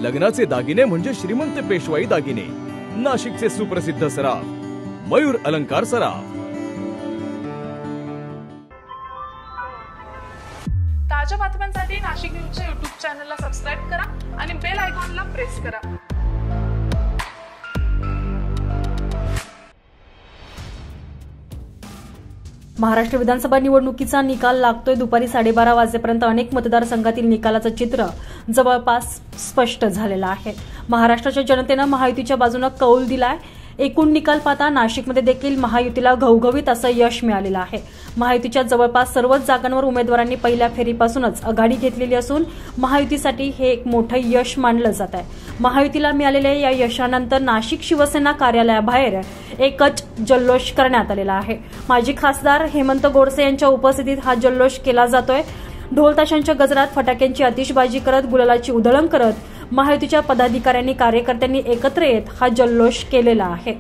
लग्नाचे दागिने म्हणजे श्रीमंत पेशवाई दागिने, नाशिकचे सुप्रसिद्ध सराफ मयूर अलंकार सराफ। ताज्या बातम्यांसाठी नाशिक न्यूजच्या YouTube चॅनलला सबस्क्राइब करा आणि बेल आयकॉनला प्रेस करा। महाराष्ट्र विधानसभा निवडणुकीचा निकाल लागतोय। दुपारी 12:30 वाजेपर्यंत अनेक मतदारसंघातील निकालाचं चित्र जवळपास स्पष्ट झालेलं आहे। महाराष्ट्राच्या जनतेनं महायुतीच्या बाजूने कौल दिलाय। एकूण निकाल पाहता नाशिकमध्ये देखील महायुतीला घवघवीत असं यश मिळालेलं आहे। महायुतीच्या जवळपास सर्वच जागांवर उमेदवारांनी पहिल्या फेरीपासूनच आघाडी घेतलेली असून महायुतीसाठी हे एक मोठं यश मानलं जात आहे। महायुतीला मिळालेल्या या यशानंतर नाशिक शिवसेना कार्यालयाबाहेर एकच जल्लोष करण्यात आलेला आहे। माजी खासदार हेमंत गोडसे यांच्या उपस्थितीत हा जल्लोष केला जातोय। ढोल ताशांच्या गजरात फटाक्यांची आतिषबाजी करत गुलालाची उधळण करत महायुतीच्या पदाधिकाऱ्यांनी कार्यकर्त्यांनी एकत्र येत हा जल्लोष केलेला आहे।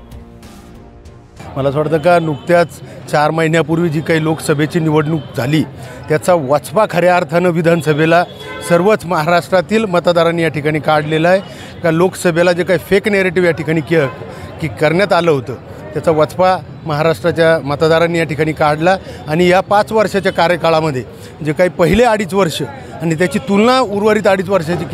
मला असं वाटतं का नुकत्याच 4 महिन्यापूर्वी जी काही लोकसभेची निवडणूक झाली त्याचा वचपा खऱ्या अर्थानं विधानसभेला सर्वच महाराष्ट्रातील मतदारांनी या ठिकाणी काढलेला आहे। का लोकसभेला जे काही फेक नॅरेटिव्ह या ठिकाणी करण्यात आलं होतं त्याचा वचपा महाराष्ट्राच्या मतदारांनी या ठिकाणी काढला आणि या 5 वर्षाच्या कार्यकाळामध्ये जे काही पहिले 2.5 वर्ष आणि त्याची तुलना उर्वरित 2.5 वर्षाची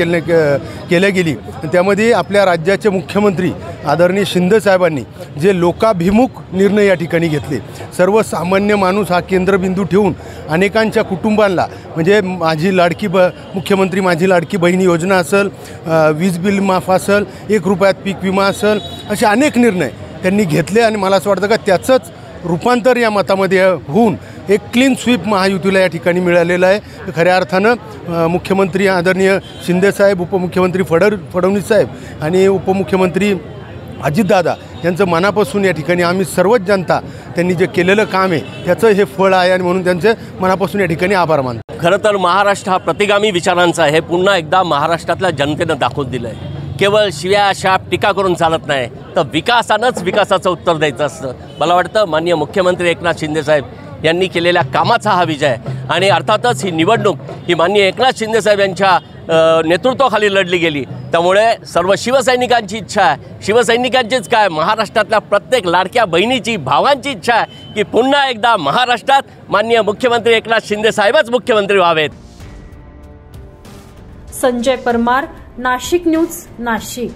केल्या गेली त्यामध्ये आपल्या राज्याचे मुख्यमंत्री आदरणीय शिंदे साहेबांनी जे लोकाभिमुख निर्णय या ठिकाणी घेतले, सर्वसामान्य माणूस हा केंद्रबिंदू ठेवून अनेकांच्या कुटुंबांना म्हणजे माझी लाडकी मुख्यमंत्री माझी लाडकी बहिणी योजना असेल, वीज बिल माफ असेल, 1 रुपयात पीक विमा असेल, असे अनेक निर्णय त्यांनी घेतले आणि मला असं वाटतं का त्याचंच रूपांतर या मतामध्ये होऊन एक क्लीन स्वीप महायुतीला या ठिकाणी मिळालेलं आहे। खऱ्या अर्थानं मुख्यमंत्री आदरणीय शिंदेसाहेब, उपमुख्यमंत्री फडणवीस साहेब आणि उपमुख्यमंत्री अजितदादा यांचं मनापासून या ठिकाणी आम्ही सर्वच जनता त्यांनी जे केलेलं काम आहे त्याचं हे फळ आहे आणि म्हणून त्यांचे मनापासून या ठिकाणी आभार मानतो। खरं तर महाराष्ट्र हा प्रतिगामी विचारांचा आहे, पुन्हा एकदा महाराष्ट्रातल्या जनतेनं दाखवून दिलं आहे। केवळ शिव्या शाप टीका करून चालत नाही, तर विकासानंच विकासाचं उत्तर द्यायचं असतं। मला वाटतं माननीय मुख्यमंत्री एकनाथ शिंदेसाहेब यांनी केलेल्या कामाचा हा विजय आहे आणि अर्थातच ही निवडणूक ही माननीय एकनाथ शिंदेसाहेब यांच्या नेतृत्वाखाली लढली गेली। त्यामुळे सर्व शिवसैनिकांची इच्छा आहे, शिवसैनिकांचीच काय महाराष्ट्रातल्या प्रत्येक लाडक्या बहिणीची भावांची इच्छा आहे की पुन्हा एकदा महाराष्ट्रात माननीय मुख्यमंत्री एकनाथ शिंदेसाहेबच मुख्यमंत्री व्हावेत। संजय परमार, नाशिक न्यूज, नाशिक।